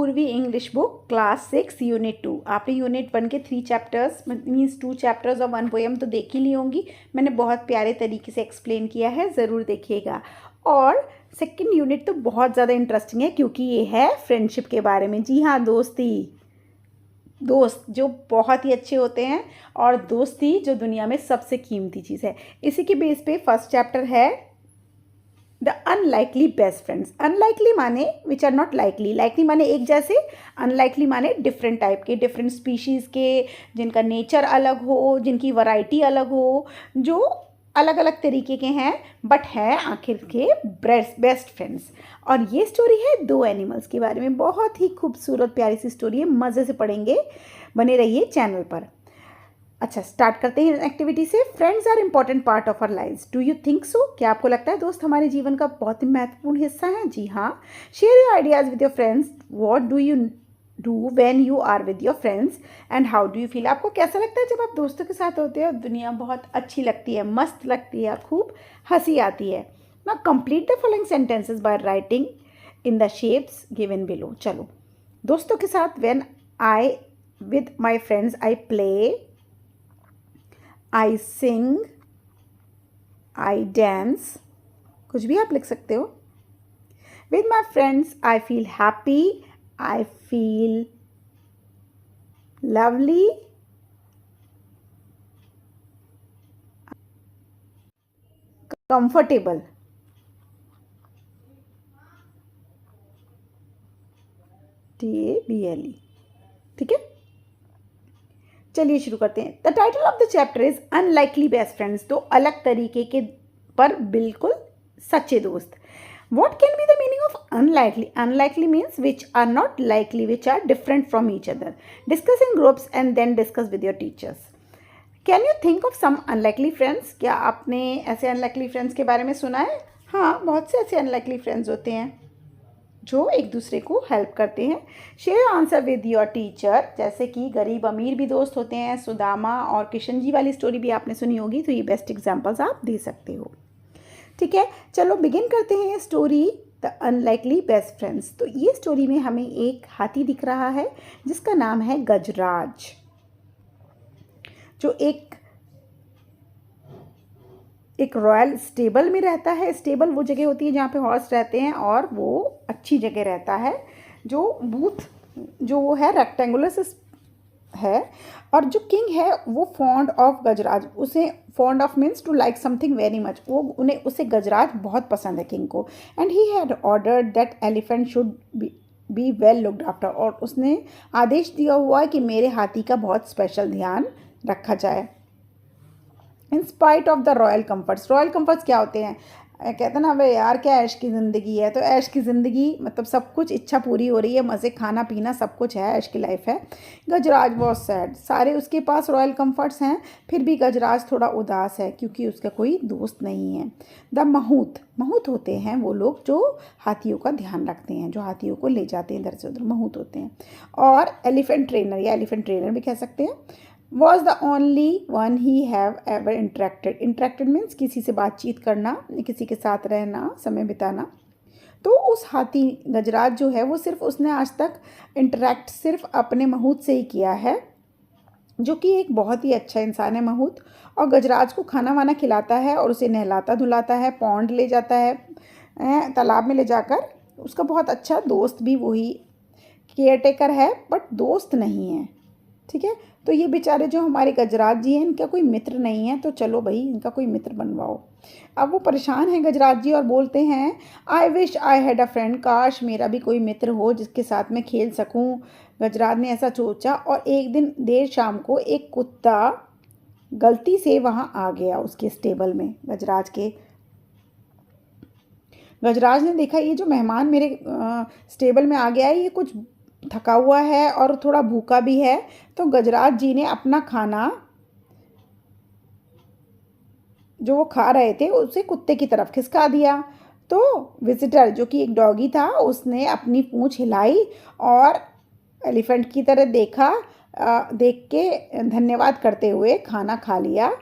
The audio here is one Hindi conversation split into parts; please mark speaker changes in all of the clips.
Speaker 1: पूर्वी इंग्लिश बुक क्लास 6 यूनिट 2। आपने यूनिट 1 के 3 चैप्टर्स मीन्स 2 चैप्टर्स और 1 पोएम तो देख ही ली होंगी। मैंने बहुत प्यारे तरीके से एक्सप्लेन किया है, ज़रूर देखिएगा। और सेकंड यूनिट तो बहुत ज़्यादा इंटरेस्टिंग है क्योंकि ये है फ्रेंडशिप के बारे में। जी हाँ, दोस्त जो बहुत ही अच्छे होते हैं और दोस्ती जो दुनिया में सबसे कीमती चीज़ है। इसी के बेस पे फर्स्ट चैप्टर है the unlikely best friends. Unlikely माने which are not likely, likely माने एक जैसे, अनलाइकली माने डिफरेंट टाइप के, डिफरेंट स्पीशीज़ के, जिनका नेचर अलग हो, जिनकी वैरायटी अलग हो, जो अलग अलग तरीके के हैं बट हैं आखिर के बेस्ट फ्रेंड्स। और ये स्टोरी है 2 एनिमल्स के बारे में। बहुत ही खूबसूरत प्यारी सी स्टोरी है, मज़े से पढ़ेंगे, बने रहिए चैनल पर। अच्छा, स्टार्ट करते हैं एक्टिविटी से। Friends are important part of our lives, do you think so? क्या आपको लगता है दोस्त हमारे जीवन का बहुत ही महत्वपूर्ण हिस्सा है? जी हाँ। Share your ideas with your friends. What do you do when you are with your friends and how do you feel? आपको कैसा लगता है जब आप दोस्तों के साथ होते हो? दुनिया बहुत अच्छी लगती है, मस्त लगती है, खूब हंसी आती है ना। Complete the following sentences by writing in the shapes given below. चलो, दोस्तों के साथ when I with my friends I play, I sing, I dance, कुछ भी आप लिख सकते हो। With my friends, I feel happy, I feel lovely, comfortable। TABLE, ठीक है। चलिए शुरू करते हैं। The title of the chapter is unlikely best friends. तो अलग तरीके के पर बिल्कुल सच्चे दोस्त। What can be the meaning of unlikely? Unlikely means which are not likely, which are different from each other. Discuss in groups and then discuss with your teachers. Can you think of some unlikely friends? क्या आपने ऐसे अनलाइकली फ्रेंड्स के बारे में सुना है? हाँ, बहुत से ऐसे अनलाइकली फ्रेंड्स होते हैं जो एक दूसरे को हेल्प करते हैं। Share answer with your teacher. जैसे कि गरीब अमीर भी दोस्त होते हैं। सुदामा और किशन जी वाली स्टोरी भी आपने सुनी होगी, तो ये बेस्ट एग्जांपल्स आप दे सकते हो। ठीक है, चलो बिगिन करते हैं story the unlikely best friends. तो ये स्टोरी में हमें एक हाथी दिख रहा है जिसका नाम है गजराज, जो एक रॉयल स्टेबल में रहता है। स्टेबल वो जगह होती है जहाँ पे हॉर्स रहते हैं और वो अच्छी जगह रहता है। जो बूथ जो वो है रेक्टेंगुलर से है। और जो किंग है वो फॉन्ड ऑफ गजराज, उसे fond of means to like something very much, वो उसे गजराज बहुत पसंद है किंग को। And he had ordered that elephant should be well looked after. और उसने आदेश दिया हुआ है कि मेरे हाथी का बहुत स्पेशल ध्यान रखा जाए। In spite of the royal comforts. Royal comforts क्या होते हैं? कहते हैं ना, अबे यार क्या ऐश की ज़िंदगी है। तो ऐश की ज़िंदगी मतलब सब कुछ, इच्छा पूरी हो रही है, मज़े, खाना पीना सब कुछ है, ऐश की लाइफ है। गजराज बहुत सैड। सारे उसके पास रॉयल कम्फर्ट्स हैं, फिर भी गजराज थोड़ा उदास है क्योंकि उसका कोई दोस्त नहीं है। द महूत होते हैं वो लोग जो हाथियों का ध्यान रखते हैं, जो हाथियों को ले जाते हैं इधर से उधर, महूत होते हैं। और एलिफेंट ट्रेनर या एलिफेंट ट्रेनर भी कह सकते हैं, was the only one he have ever interacted। interacted means किसी से बातचीत करना, किसी के साथ रहना, समय बिताना। तो उस हाथी गजराज जो है वो सिर्फ उसने आज तक इंटरेक्ट सिर्फ अपने महूत से ही किया है, जो कि एक बहुत ही अच्छा इंसान है महूत। और गजराज को खाना वाना खिलाता है और उसे नहलाता धुलाता है, पौंड ले जाता है, तालाब में ले जाकर। उसका बहुत अच्छा दोस्त भी वही केयर टेकर है बट दोस्त नहीं है। ठीक है, तो ये बेचारे जो हमारे गजराज जी हैं, इनका कोई मित्र नहीं है, तो चलो भाई इनका कोई मित्र बनवाओ। अब वो परेशान हैं गजराज जी और बोलते हैं, I wish I had a friend. काश मेरा भी कोई मित्र हो जिसके साथ मैं खेल सकूं। गजराज ने ऐसा सोचा और एक दिन देर शाम को एक कुत्ता गलती से वहाँ आ गया उसके स्टेबल में। गजराज ने देखा ये जो मेहमान मेरे स्टेबल में आ गया है, ये कुछ थका हुआ है और थोड़ा भूखा भी है। तो गजराज जी ने अपना खाना जो वो खा रहे थे उसे कुत्ते की तरफ खिसका दिया। तो विजिटर जो कि एक डॉगी था, उसने अपनी पूंछ हिलाई और एलिफेंट की तरह देख के धन्यवाद करते हुए खाना खा लिया।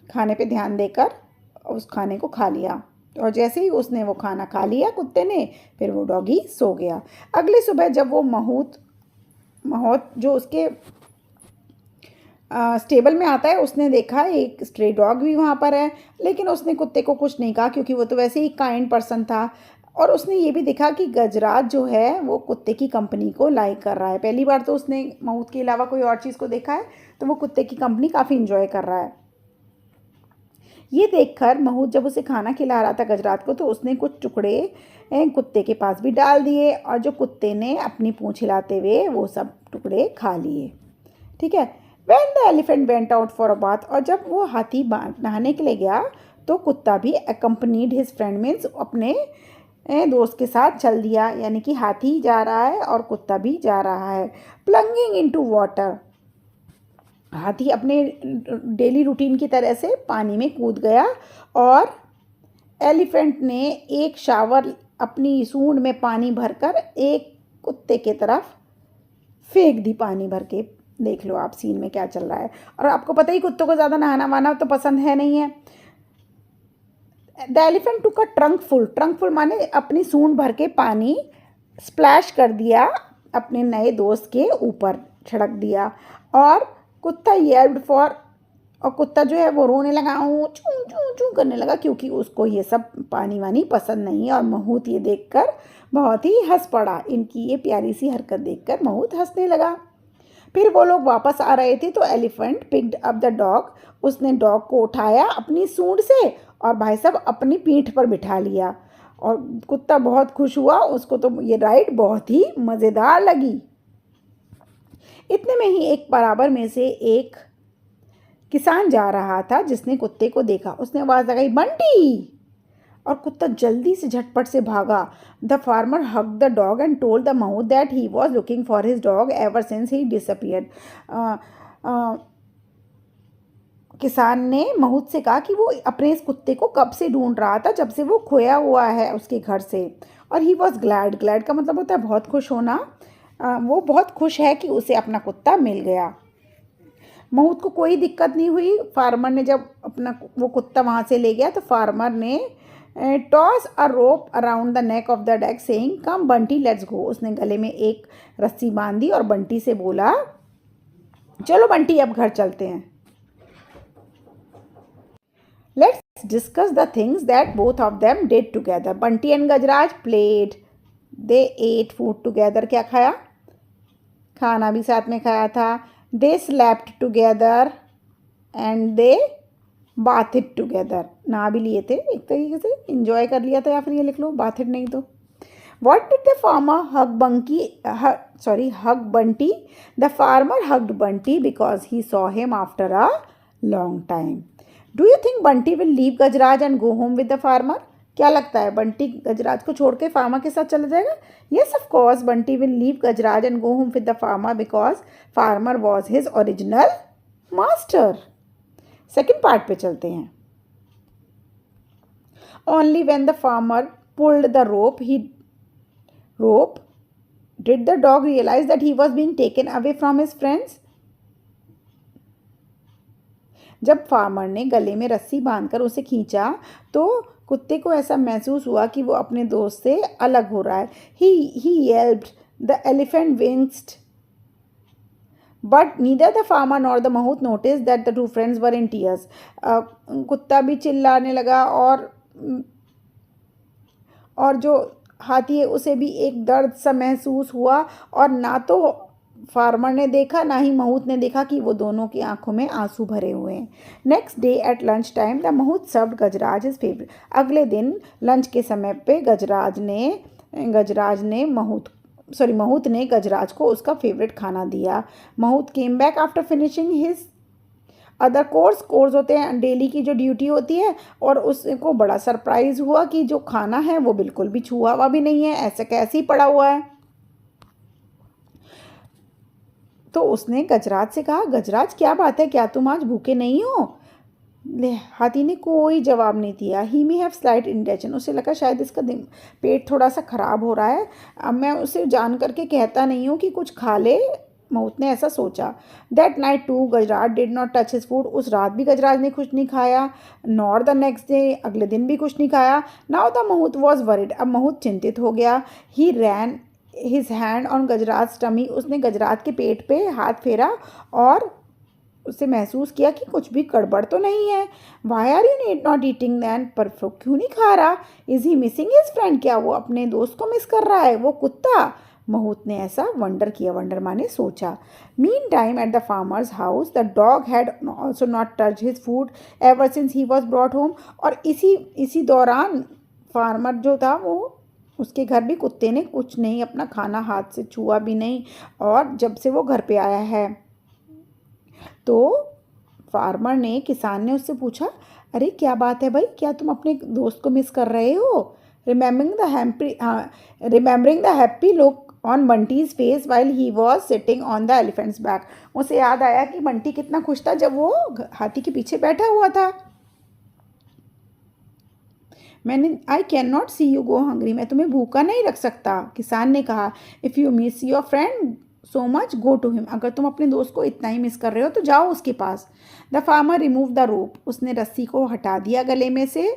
Speaker 1: खाने पे ध्यान देकर उस खाने को खा लिया। और जैसे ही उसने वो खाना खा लिया कुत्ते ने, फिर वो डॉगी सो गया। अगली सुबह जब वो महूत महूत जो उसके स्टेबल में आता है, उसने देखा एक स्ट्रे डॉग भी वहाँ पर है, लेकिन उसने कुत्ते को कुछ नहीं कहा क्योंकि वो तो वैसे ही काइंड पर्सन था। और उसने ये भी देखा कि गजराज जो है वो कुत्ते की कंपनी को लाइक कर रहा है। पहली बार तो उसने महूत के अलावा कोई और चीज़ को देखा है, तो वो कुत्ते की कंपनी काफ़ी इंजॉय कर रहा है। ये देखकर महूत जब उसे खाना खिला रहा था गजराज को, तो उसने कुछ टुकड़े कुत्ते के पास भी डाल दिए, और जो कुत्ते ने अपनी पूँछ हिलाते हुए वो सब टुकड़े खा लिए। ठीक है। When the elephant went out for a bath, और जब वो हाथी नहाने के लिए गया, तो कुत्ता भी accompanied his friend, मीन्स अपने दोस्त के साथ चल दिया, यानी कि हाथी जा रहा है और कुत्ता भी जा रहा है। प्लंगिंग इनटू वाटर, हाथी अपने डेली रूटीन की तरह से पानी में कूद गया, और एलिफेंट ने एक शावर अपनी सूंड में पानी भरकर एक कुत्ते के तरफ फेंक दी, पानी भर के। देख लो आप सीन में क्या चल रहा है। और आपको पता ही कुत्तों को ज़्यादा नहाना वहाना तो पसंद है नहीं है। The elephant took a trunk full माने अपनी सूंड भर के पानी स्प्लैश कर दिया, अपने नए दोस्त के ऊपर छिड़क दिया, और कुत्ता येल्ड फॉर, और कुत्ता जो है वो रोने लगा, चूं चूं चूं करने लगा, क्योंकि उसको ये सब पानी वानी पसंद नहीं। और महूत ये देखकर बहुत ही हंस पड़ा। इनकी ये प्यारी सी हरकत देखकर महूत हंसने लगा। फिर वो लोग वापस आ रहे थे, तो elephant picked up the dog, उसने डॉग को उठाया अपनी सूंड से और भाई साहब अपनी पीठ पर बिठा लिया। और कुत्ता बहुत खुश हुआ, उसको तो ये राइड बहुत ही मज़ेदार लगी। इतने में ही एक बराबर में से एक किसान जा रहा था, जिसने कुत्ते को देखा। उसने आवाज़ लगाई, बंटी, और कुत्ता जल्दी से झटपट से भागा। The farmer hug the dog and told the mahout that he was looking for his dog ever since he disappeared. किसान ने महूत से कहा कि वो अपने इस कुत्ते को कब से ढूंढ रहा था, जब से वो खोया हुआ है उसके घर से। और ही वॉज ग्लैड, ग्लैड का मतलब होता है बहुत खुश होना। वो बहुत खुश है कि उसे अपना कुत्ता मिल गया। महूत को कोई दिक्कत नहीं हुई। फार्मर ने जब अपना वो कुत्ता वहाँ से ले गया, तो फार्मर ने toss a rope around the neck of the dog saying come Bunty let's go. उसने गले में एक रस्सी बांधी और बंटी से बोला, चलो बंटी अब घर चलते हैं। Let's discuss the things that both of them did together. Bunty and Gajraj played, they ate food together. क्या खाया? खाना भी साथ में खाया था। They slept together and they bathed together. नहा भी लिए थे, एक तरीके से इंजॉय कर लिया था, या फिर ये लिख लो बाथिड नहीं तो। What did the farmer hug Bunty? The farmer hugged Bunty because he saw him after a long time. Do you think Bunty will leave Gajraj and go home with the farmer? क्या लगता है बंटी गजराज को छोड़ के फार्मर के साथ चला जाएगा? Yes, of course, Bunty will leave Gajraj and go home with the farmer because farmer was his original master. Second part पे चलते हैं। Only when the farmer pulled the rope, did the dog realize that he was being taken away from his friends? जब फार्मर ने गले में रस्सी बांधकर उसे खींचा, तो कुत्ते को ऐसा महसूस हुआ कि वो अपने दोस्त से अलग हो रहा है। He yelped, the elephant winced, but neither the farmer nor the mahut noticed that the two friends were in tears. कुत्ता भी चिल्लाने लगा, और जो हाथी है उसे भी एक दर्द सा महसूस हुआ, और ना तो फार्मर ने देखा ना ही महूत ने देखा कि वो दोनों की आंखों में आंसू भरे हुए हैं। Next day at lunch time the mahout served Gajraj his favourite. अगले दिन लंच के समय पे महूत ने गजराज को उसका फेवरेट खाना दिया। Mahout came back after finishing his other course होते हैं डेली की जो ड्यूटी होती है, और उसको बड़ा सरप्राइज़ हुआ कि जो खाना है वो बिल्कुल भी छुआ हुआ भी नहीं है, ऐसे कैसे ही पड़ा हुआ है। तो उसने गजराज से कहा, गजराज क्या बात है, क्या तुम आज भूखे नहीं हो? हाथी ने कोई जवाब नहीं दिया। ही मे हैव स्लाइट इंडिजेशन। उसे लगा शायद इसका पेट थोड़ा सा ख़राब हो रहा है। अब मैं उसे जान करके कहता नहीं हूँ कि कुछ खा ले, महूत ने ऐसा सोचा। That night too Gajraj did not touch his food, उस रात भी गजराज ने कुछ नहीं खाया। नॉर द नेक्स्ट डे, अगले दिन भी कुछ नहीं खाया। Now the mahout was worried, अब महूत चिंतित हो गया। He ran his hand on Gajraj tummy, उसने गजराज के पेट पे हाथ फेरा और उसे महसूस किया कि कुछ भी गड़बड़ तो नहीं है। Why are you not eating then, पर क्यों नहीं खा रहा? Is he missing his friend, क्या वो अपने दोस्त को मिस कर रहा है, वो कुत्ता? महूत ने ऐसा वंडर किया, वंडर माने सोचा। Mean time at the farmers house the dog had also not touch his food ever since he was brought home, और इसी दौरान फार्मर जो था वो उसके घर भी कुत्ते ने कुछ नहीं अपना खाना हाथ से छुआ भी नहीं, और जब से वो घर पे आया है। तो फार्मर ने, किसान ने उससे पूछा, अरे क्या बात है भाई, क्या तुम अपने दोस्त को मिस कर रहे हो? Remembering the happy look on Bunty's face while he was sitting on the elephant's back, उसे याद आया कि बंटी कितना खुश था जब वो हाथी के पीछे बैठा हुआ था। I can not see you go hungry, मैं तुम्हें भूखा नहीं रख सकता, किसान ने कहा। If you miss your friend so much go to him, अगर तुम अपने दोस्त को इतना ही मिस कर रहे हो तो जाओ उसके पास। The farmer remove the rope, उसने रस्सी को हटा दिया गले में से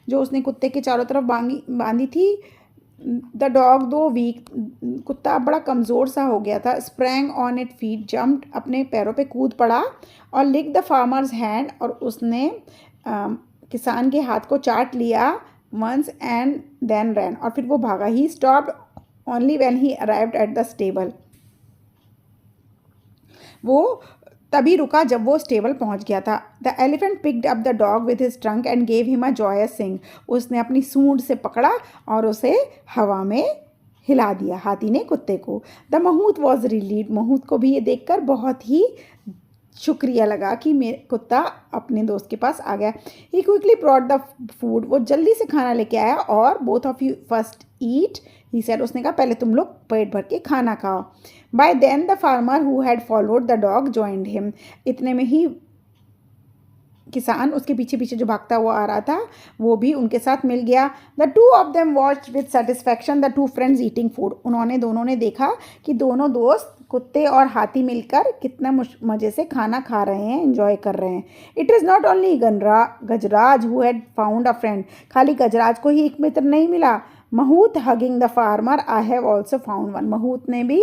Speaker 1: जो उसने कुत्ते के चारों तरफ बांधी थी। द डॉग दो वीक, कुत्ता बड़ा कमज़ोर सा हो गया था। Sprang on it feet, jumped, अपने पैरों पे कूद पड़ा। और लिक द फार्मर्स हैंड, और उसने किसान के हाथ को चाट लिया। वंस एंड देन रैन, और फिर वो भागा। He stopped only when he arrived at the stable, वो तभी रुका जब वो स्टेबल पहुंच गया था। The elephant picked up the dog with his trunk and gave him a joyous sing, उसने अपनी सूंड से पकड़ा और उसे हवा में हिला दिया, हाथी ने कुत्ते को। द महूत वॉज रिलीव्ड, महूत को भी ये देखकर बहुत ही शुक्रिया लगा कि मेरे कुत्ता अपने दोस्त के पास आ गया। ही क्विकली ब्रॉट द फूड, वो जल्दी से खाना लेके आया। और both of you first eat, he said, उसने कहा पहले तुम लोग पेट भर के खाना खाओ। By then the farmer who had followed the dog joined him, इतने में ही किसान उसके पीछे पीछे जो भागता हुआ आ रहा था वो भी उनके साथ मिल गया। The two of them watched with satisfaction the two friends eating food, दोनों ने देखा कि दोनों दोस्त कुत्ते और हाथी मिलकर कितना मज़े से खाना खा रहे हैं, एंजॉय कर रहे हैं। It is not only Gajraj who had found a friend, खाली गजराज को ही एक मित्र नहीं मिला। Mahout hugging the farmer, I have also found one, महूत ने भी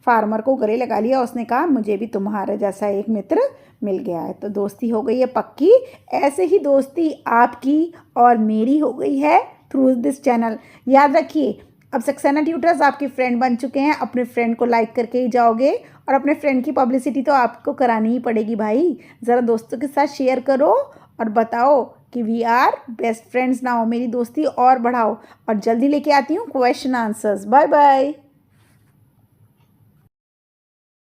Speaker 1: फार्मर को गले लगा लिया। उसने कहा मुझे भी तुम्हारे जैसा एक मित्र मिल गया है। तो दोस्ती हो गई है पक्की। ऐसे ही दोस्ती आपकी और मेरी हो गई है थ्रू दिस चैनल। याद रखिए, अब सक्सेना ट्यूटर्स आपके फ्रेंड बन चुके हैं। अपने फ्रेंड को लाइक करके ही जाओगे, और अपने फ्रेंड की पब्लिसिटी तो आपको करानी ही पड़ेगी भाई। ज़रा दोस्तों के साथ शेयर करो और बताओ कि we are best friends now, मेरी दोस्ती और बढ़ाओ। और जल्दी लेके आती हूँ क्वेश्चन आंसर्स। Bye bye.